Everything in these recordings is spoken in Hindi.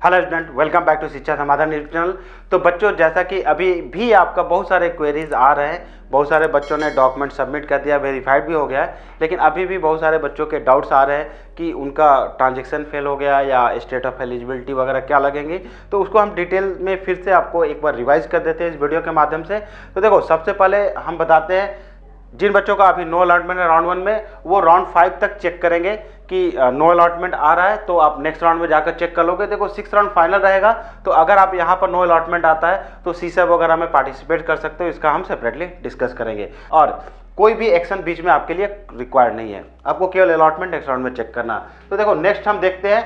Hello student, welcome back to Shiksha Samadhan YouTube channel. तो बच्चों, जैसा कि अभी भी आपका बहुत सारे क्वेरीज आ रहे हैं, बहुत सारे बच्चों ने डॉक्यूमेंट सबमिट कर दिया, वेरीफाइड भी हो गया है, लेकिन अभी भी बहुत सारे बच्चों के डाउट्स आ रहे हैं कि उनका ट्रांजैक्शन फेल हो गया या स्टेट ऑफ एलिजिबिलिटी वगैरह क्या लगेंगे। तो उसको हम डिटेल में फिर से आपको एक बार रिवाइज कर देते हैं इस वीडियो के माध्यम से। तो देखो, सबसे पहले हम बताते हैं जिन बच्चों का अभी नो अलॉटमेंट है राउंड 1 में, वो राउंड 5 तक चेक करेंगे कि नो अलॉटमेंट आ रहा है, तो आप नेक्स्ट राउंड में जाकर चेक कर लोगे। देखो, 6 राउंड फाइनल रहेगा, तो अगर आप यहाँ पर नो अलॉटमेंट आता है तो सीसेब वगैरह में पार्टिसिपेट कर सकते हो। इसका हम सेपरेटली डिस्कस करेंगे और कोई भी एक्शन बीच में आपके लिए रिक्वायर्ड नहीं है, आपको केवल अलॉटमेंट नेक्स्ट राउंड में चेक करना। तो देखो, नेक्स्ट हम देखते हैं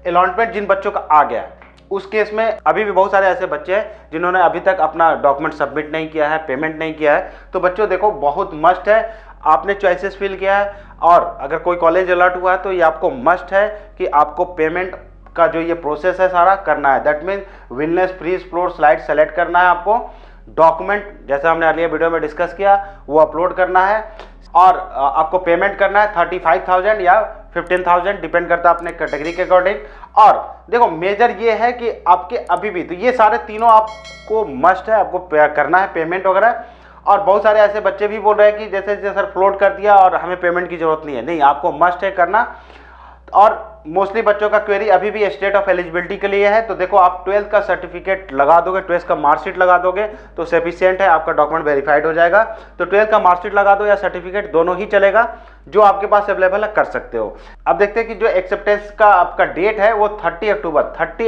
अलॉटमेंट जिन बच्चों का आ गया, उस केस में अभी भी बहुत सारे ऐसे बच्चे हैं जिन्होंने अभी तक अपना डॉक्यूमेंट सबमिट नहीं किया है, पेमेंट नहीं किया है। तो बच्चों देखो, बहुत मस्ट है, आपने चॉइसेस फिल किया है और अगर कोई कॉलेज अलर्ट हुआ है तो ये आपको मस्ट है कि आपको पेमेंट का जो ये प्रोसेस है सारा करना है। That mean wellness, freeze, float, slide select करना है आपको, डॉक्यूमेंट जैसे हमने अगले वीडियो में डिस्कस किया वो अपलोड करना है और आपको पेमेंट करना है 35,000 या 15,000, डिपेंड करता है अपने कैटेगरी के अकॉर्डिंग। और देखो, मेजर ये है कि आपके अभी भी तो ये सारे तीनों आपको मस्ट है, आपको करना है पेमेंट वगैरह। और बहुत सारे ऐसे बच्चे भी बोल रहे हैं कि जैसे जैसे सर फ्लोट कर दिया और हमें पेमेंट की जरूरत नहीं है। नहीं, आपको मस्ट है करना। और मोस्टली बच्चों का क्वेरी अभी भी स्टेट ऑफ एलिजिबिलिटी के लिए है। तो देखो, आप 12th का सर्टिफिकेट लगा दोगे, 12th का मार्कशीट लगा दोगे तो सफिशिएंट है, आपका डॉक्यूमेंट वेरीफाइड हो जाएगा। तो 12th का मार्कशीट लगा दो या सर्टिफिकेट, दोनों ही चलेगा, जो आपके पास अवेलेबल है कर सकते हो। अब देखते हैं कि जो एक्सेप्टेंस का आपका डेट है वो 30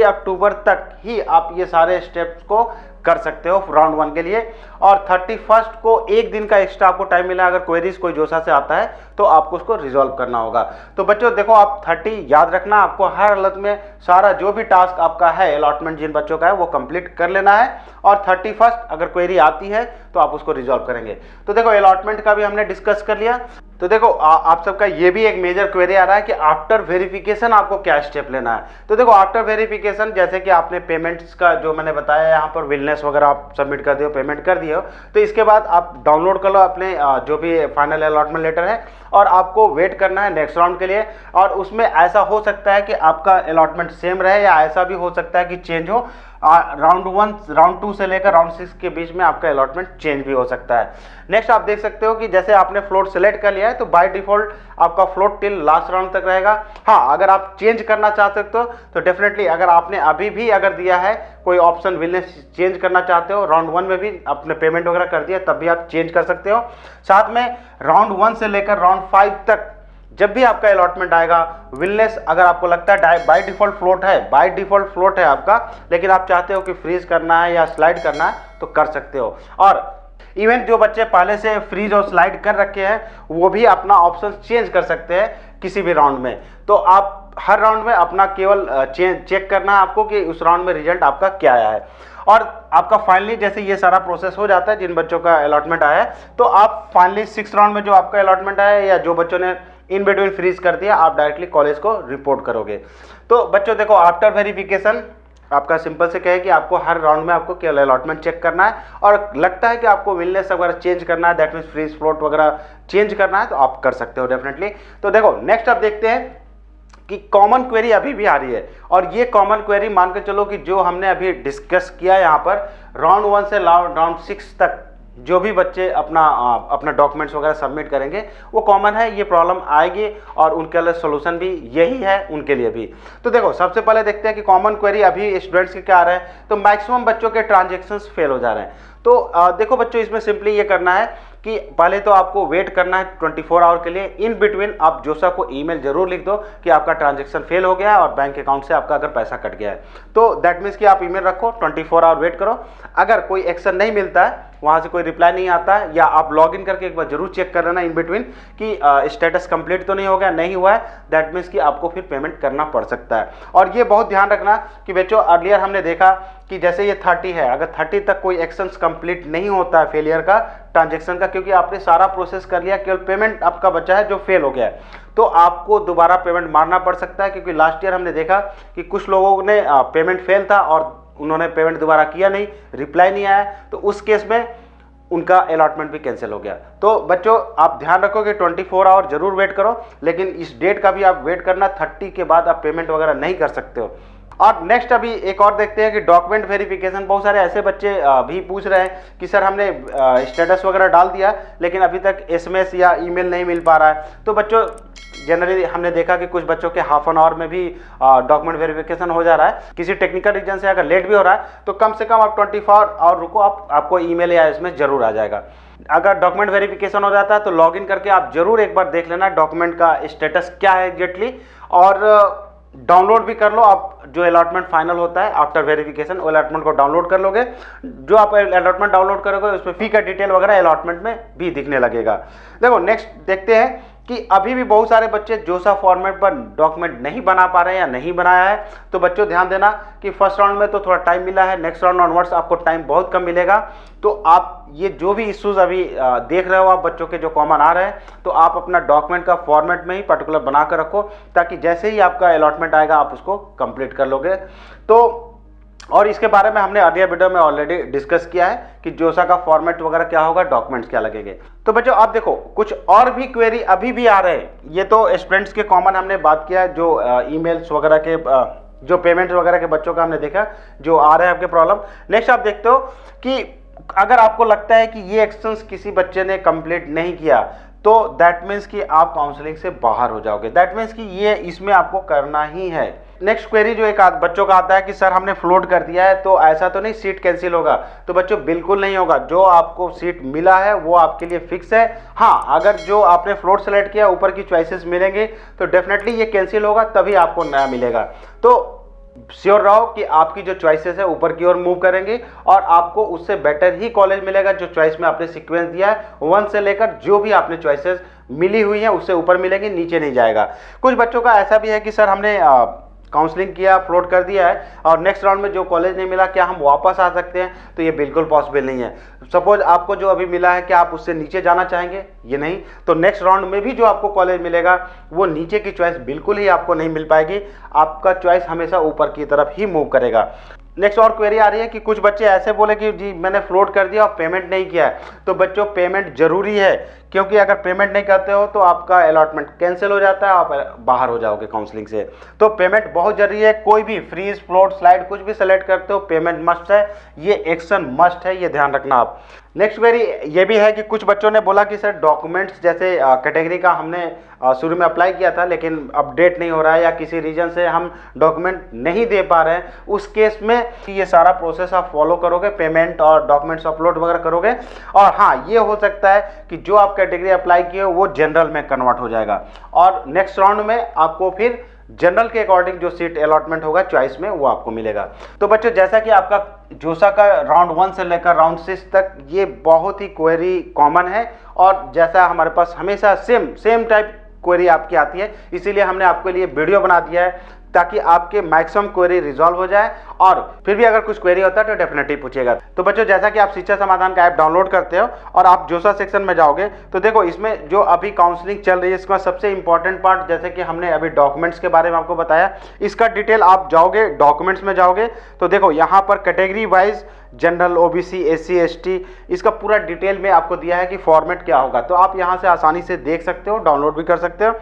अक्टूबर तक ही आप ये सारे स्टेप्स को कर सकते हो राउंड 1 के लिए। और 31 को एक दिन का एक्स्ट्रा आपको टाइम मिला, अगर क्वेरीज कोई जोशा से आता है तो आपको उसको रिजॉल्व करना होगा। तो बच्चों देखो, आप 30 याद रखना, आपको हर हालत में सारा जो भी टास्क आपका है अलॉटमेंट जिन बच्चों का है वो कंप्लीट कर लेना है। और 31 अगर क्वेरी आती है तो आप उसको रिजॉल्व करेंगे। तो देखो, अलॉटमेंट का भी हमने डिस्कस कर लिया। तो देखो, आप सबका ये भी एक मेजर क्वेरी आ रहा है कि आफ्टर वेरिफिकेशन आपको क्या स्टेप लेना है। तो देखो, आफ्टर वेरिफिकेशन जैसे कि आपने पेमेंट्स का जो मैंने बताया यहाँ पर विलनेस वगैरह आप सबमिट कर दियो, पेमेंट कर दिए हो, तो इसके बाद आप डाउनलोड कर लो अपने जो भी फाइनल अलॉटमेंट लेटर है और आपको वेट करना है नेक्स्ट राउंड के लिए। और उसमें ऐसा हो सकता है कि आपका अलॉटमेंट सेम रहे या ऐसा भी हो सकता है कि चेंज हो। राउंड 1 राउंड 2 से लेकर राउंड 6 के बीच में आपका अलॉटमेंट चेंज भी हो सकता है। नेक्स्ट आप देख सकते हो कि जैसे आपने फ्लोट सेलेक्ट कर लिया है तो बाय डिफॉल्ट आपका फ्लोट टिल लास्ट राउंड तक रहेगा। हाँ, अगर आप चेंज करना चाहते हो तो डेफिनेटली, अगर आपने अभी भी अगर दिया है कोई ऑप्शन विलनेस चेंज करना चाहते हो, राउंड 1 में भी आपने पेमेंट वगैरह कर दिया, तब भी आप चेंज कर सकते हो। साथ में राउंड 1 से लेकर राउंड 5 तक जब भी आपका अलॉटमेंट आएगा, विलनेस अगर आपको लगता है बाय डिफॉल्ट फ्लोट है आपका, लेकिन आप चाहते हो कि फ्रीज करना है या स्लाइड करना है तो कर सकते हो। और इवन जो बच्चे पहले से फ्रीज और स्लाइड कर रखे हैं वो भी अपना ऑप्शन चेंज कर सकते हैं किसी भी राउंड में। तो आप हर राउंड में अपना केवल चेक करना है आपको कि उस राउंड में रिजल्ट आपका क्या आया है। और आपका फाइनली जैसे ये सारा प्रोसेस हो जाता है जिन बच्चों का अलॉटमेंट आया है, तो आप फाइनली 6th राउंड में जो आपका अलॉटमेंट आया है या जो बच्चों ने इन बिटवीन फ्रीज कर दिया, आप डायरेक्टली कॉलेज को रिपोर्ट करोगे। तो बच्चों देखो, आफ्टर वेरिफिकेशन आपका सिंपल से कहे कि आपको हर राउंड में आपको केवल अलॉटमेंट चेक करना है और लगता है कि आपको विलनेस वगैरह चेंज करना है, दैट मीन्स फ्रीज फ्लोट वगैरह चेंज करना है, तो आप कर सकते हो डेफिनेटली। तो देखो, नेक्स्ट आप देखते हैं कि कॉमन क्वेरी अभी भी आ रही है और ये कॉमन क्वेरी मान के चलो कि जो हमने अभी डिस्कस किया यहाँ पर राउंड 1 से राउंड 6 तक जो भी बच्चे अपना डॉक्यूमेंट्स वगैरह सबमिट करेंगे वो कॉमन है, ये प्रॉब्लम आएगी और उनके लिए सोल्यूशन भी यही है उनके लिए भी। तो देखो, सबसे पहले देखते हैं कि कॉमन क्वेरी अभी स्टूडेंट्स के क्या आ रहे हैं। तो मैक्सिमम बच्चों के ट्रांजेक्शन्स फेल हो जा रहे हैं। तो देखो बच्चों, इसमें सिंपली ये करना है कि पहले तो आपको वेट करना है 24 आवर के लिए। इन बिटवीन आप जोशा को ईमेल जरूर लिख दो कि आपका ट्रांजैक्शन फेल हो गया है और बैंक अकाउंट से आपका अगर पैसा कट गया है, तो दैट मीन्स कि आप ईमेल रखो, 24 आवर वेट करो। अगर कोई एक्शन नहीं मिलता है, वहाँ से कोई रिप्लाई नहीं आता है, या आप लॉग इन करके एक बार जरूर चेक कर लेना इन बिटवीन कि स्टेटस कंप्लीट तो नहीं हो गया, नहीं हुआ है, दैट मीन्स कि आपको फिर पेमेंट करना पड़ सकता है। और ये बहुत ध्यान रखना कि बच्चों, अर्लियर हमने देखा कि जैसे ये 30 है, अगर 30 तक कोई एक्शंस कंप्लीट नहीं होता है फेलियर का ट्रांजैक्शन का, क्योंकि आपने सारा प्रोसेस कर लिया, केवल पेमेंट आपका बचा है जो फेल हो गया है, तो आपको दोबारा पेमेंट मारना पड़ सकता है। क्योंकि लास्ट ईयर हमने देखा कि कुछ लोगों ने पेमेंट फेल था और उन्होंने पेमेंट दोबारा किया नहीं, रिप्लाई नहीं आया, तो उस केस में उनका अलॉटमेंट भी कैंसिल हो गया। तो बच्चों, आप ध्यान रखो कि 24 आवर जरूर वेट करो, लेकिन इस डेट का भी आप वेट करना, 30 के बाद आप पेमेंट वगैरह नहीं कर सकते हो। और नेक्स्ट अभी एक और देखते हैं कि डॉक्यूमेंट वेरिफिकेशन। बहुत सारे ऐसे बच्चे भी पूछ रहे हैं कि सर हमने स्टेटस वगैरह डाल दिया लेकिन अभी तक एसएमएस या ईमेल नहीं मिल पा रहा है। तो बच्चों जनरली हमने देखा कि कुछ बच्चों के हाफ एन आवर में भी डॉक्यूमेंट वेरिफिकेशन हो जा रहा है। किसी टेक्निकल रीजन से अगर लेट भी हो रहा है तो कम से कम आप 24 आवर रुको, आपको ईमेल या एसएमएस जरूर आ जाएगा। अगर डॉक्यूमेंट वेरिफिकेशन हो जाता है तो लॉगिन करके आप जरूर एक बार देख लेना डॉक्यूमेंट का स्टेटस क्या है एग्जैक्टली, और डाउनलोड भी कर लो आप। जो अलॉटमेंट फाइनल होता है आफ्टर वेरिफिकेशन, वो अलॉटमेंट को डाउनलोड कर लोगे। जो आप अलॉटमेंट डाउनलोड करोगे उसमें फी का डिटेल वगैरह अलॉटमेंट में भी दिखने लगेगा। देखो नेक्स्ट देखते हैं कि अभी भी बहुत सारे बच्चे जोसा फॉर्मेट पर डॉक्यूमेंट नहीं बना पा रहे हैं या नहीं बनाया है। तो बच्चों ध्यान देना कि फर्स्ट राउंड में तो थोड़ा टाइम मिला है, नेक्स्ट राउंड ऑनवर्ड्स आपको टाइम बहुत कम मिलेगा। तो आप ये जो भी इश्यूज अभी देख रहे हो आप बच्चों के जो कॉमन आ रहे हैं, तो आप अपना डॉक्यूमेंट का फॉर्मेट में ही पर्टिकुलर बना कर रखो ताकि जैसे ही आपका अलॉटमेंट आएगा आप उसको कंप्लीट कर लोगे। तो और इसके बारे में हमने अर्लियर वीडियो में ऑलरेडी डिस्कस किया है कि जोसा का फॉर्मेट वगैरह क्या होगा, डॉक्यूमेंट्स क्या लगेंगे। तो बच्चों आप देखो कुछ और भी क्वेरी अभी भी आ रहे हैं। ये तो स्टूडेंट्स के कॉमन हमने बात किया, जो ईमेल्स वगैरह के जो पेमेंट्स वगैरह के बच्चों का हमने देखा जो आ रहे हैं आपके प्रॉब्लम। नेक्स्ट आप देखते हो कि अगर आपको लगता है कि ये एक्शंस किसी बच्चे ने कंप्लीट नहीं किया तो दैट मीन्स कि आप काउंसलिंग से बाहर हो जाओगे। दैट मीन्स कि ये इसमें आपको करना ही है। नेक्स्ट क्वेरी जो एक बच्चों का आता है कि सर हमने फ्लोट कर दिया है तो ऐसा तो नहीं सीट कैंसिल होगा। तो बच्चों बिल्कुल नहीं होगा। जो आपको सीट मिला है वो आपके लिए फिक्स है। हाँ, अगर जो आपने फ्लोट सेलेक्ट किया ऊपर की चॉइसेस मिलेंगे तो डेफिनेटली ये कैंसिल होगा, तभी आपको नया मिलेगा। तो श्योर रहो कि आपकी जो चॉइसेस है ऊपर की ओर मूव करेंगे और आपको उससे बेटर ही कॉलेज मिलेगा। जो चॉइस में आपने सीक्वेंस दिया है 1 से लेकर जो भी आपने चॉइसेस मिली हुई हैं उससे ऊपर मिलेंगे, नीचे नहीं जाएगा। कुछ बच्चों का ऐसा भी है कि सर हमने काउंसलिंग किया, फ्लोट कर दिया है और नेक्स्ट राउंड में जो कॉलेज नहीं मिला, क्या हम वापस आ सकते हैं? तो ये बिल्कुल पॉसिबल नहीं है। सपोज आपको जो अभी मिला है क्या आप उससे नीचे जाना चाहेंगे? ये नहीं। तो नेक्स्ट राउंड में भी जो आपको कॉलेज मिलेगा वो नीचे की चॉइस बिल्कुल ही आपको नहीं मिल पाएगी। आपका चॉइस हमेशा ऊपर की तरफ ही मूव करेगा। नेक्स्ट और क्वेरी आ रही है कि कुछ बच्चे ऐसे बोले कि जी मैंने फ्लोट कर दिया और पेमेंट नहीं किया है। तो बच्चों पेमेंट जरूरी है, क्योंकि अगर पेमेंट नहीं करते हो तो आपका अलॉटमेंट कैंसिल हो जाता है, आप बाहर हो जाओगे काउंसलिंग से। तो पेमेंट बहुत जरूरी है। कोई भी फ्रीज, फ्लोट, स्लाइड कुछ भी सेलेक्ट करते हो पेमेंट मस्ट है, ये एक्शन मस्ट है, ये ध्यान रखना आप। नेक्स्ट क्वेरी ये भी है कि कुछ बच्चों ने बोला कि सर डॉक्यूमेंट्स जैसे कैटेगरी का हमने शुरू में अप्लाई किया था लेकिन अपडेट नहीं हो रहा है या किसी रीजन से हम डॉक्यूमेंट नहीं दे पा रहे हैं, उस केस में ये सारा प्रोसेस आप फॉलो करोगे, पेमेंट और डॉक्यूमेंट्स अपलोड वगैरह करोगे। और हाँ, ये हो सकता है कि जो आप कैटेगरी अप्लाई किए हो वो जनरल में कन्वर्ट हो जाएगा और नेक्स्ट राउंड में आपको फिर जनरल के अकॉर्डिंग जो सीट अलॉटमेंट होगा चॉइस में वो आपको मिलेगा। तो बच्चों जैसा कि आपका जोसा का राउंड 1 से लेकर राउंड 6 तक ये बहुत ही क्वेरी कॉमन है और जैसा हमारे पास हमेशा सेम टाइप क्वेरी आपकी आती है, इसीलिए हमने आपके लिए वीडियो बना दिया है ताकि आपके मैक्सिमम क्वेरी रिजॉल्व हो जाए। और फिर भी अगर कुछ क्वेरी होता है तो डेफिनेटली पूछिएगा। तो बच्चों जैसा कि आप शिक्षा समाधान का ऐप डाउनलोड करते हो और आप जोसा सेक्शन में जाओगे तो देखो इसमें जो अभी काउंसलिंग चल रही है इसका सबसे इंपॉर्टेंट पार्ट, जैसे कि हमने अभी डॉक्यूमेंट्स के बारे में आपको बताया, इसका डिटेल आप जाओगे डॉक्यूमेंट्स में जाओगे तो देखो यहाँ पर category wise general, OBC, SC, ST, इसका पूरा डिटेल में आपको दिया है कि फॉर्मेट क्या होगा। तो आप यहाँ से आसानी से देख सकते हो, डाउनलोड भी कर सकते हो।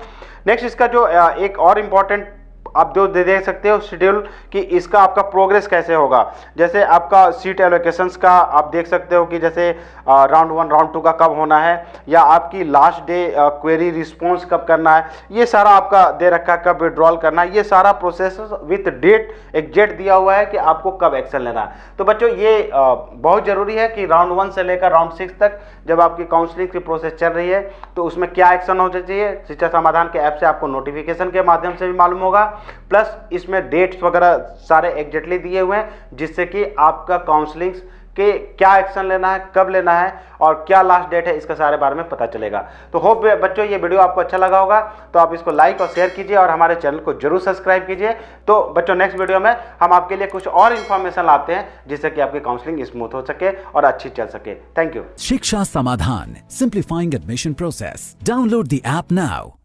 नेक्स्ट इसका जो एक और इम्पॉर्टेंट आप जो देख सकते हो शेड्यूल कि इसका आपका प्रोग्रेस कैसे होगा। जैसे आपका सीट एलोकेशंस का आप देख सकते हो कि जैसे राउंड 1 राउंड 2 का कब होना है या आपकी लास्ट डे क्वेरी रिस्पॉन्स कब करना है, ये सारा आपका दे रखा है, कब विड्रॉल करना है, ये सारा प्रोसेस विथ डेट एग्जैक्ट दिया हुआ है कि आपको कब एक्शन लेना है। तो बच्चों ये बहुत ज़रूरी है कि राउंड 1 से लेकर राउंड 6 तक जब आपकी काउंसलिंग की प्रोसेस चल रही है तो उसमें क्या एक्शन होना चाहिए, शिक्षा समाधान के ऐप से आपको नोटिफिकेशन के माध्यम से भी मालूम होगा, प्लस इसमें डेट्स वगैरह सारे एग्जैक्टली दिए हुए हैं जिससे कि आपका काउंसलिंग के क्या एक्शन लेना है, कब लेना है और क्या लास्ट डेट है, इसके सारे बारे में पता चलेगा। तो होप बच्चों ये वीडियो आपको अच्छा लगा होगा, तो आप इसको लाइक और शेयर कीजिए और हमारे चैनल को जरूर सब्सक्राइब कीजिए। तो बच्चों नेक्स्ट वीडियो में हम आपके लिए कुछ और इन्फॉर्मेशन लाते हैं जिससे कि आपकी काउंसलिंग स्मूथ हो सके और अच्छी चल सके। Thank you. शिक्षा समाधान, simplifying admission process. Download the app now.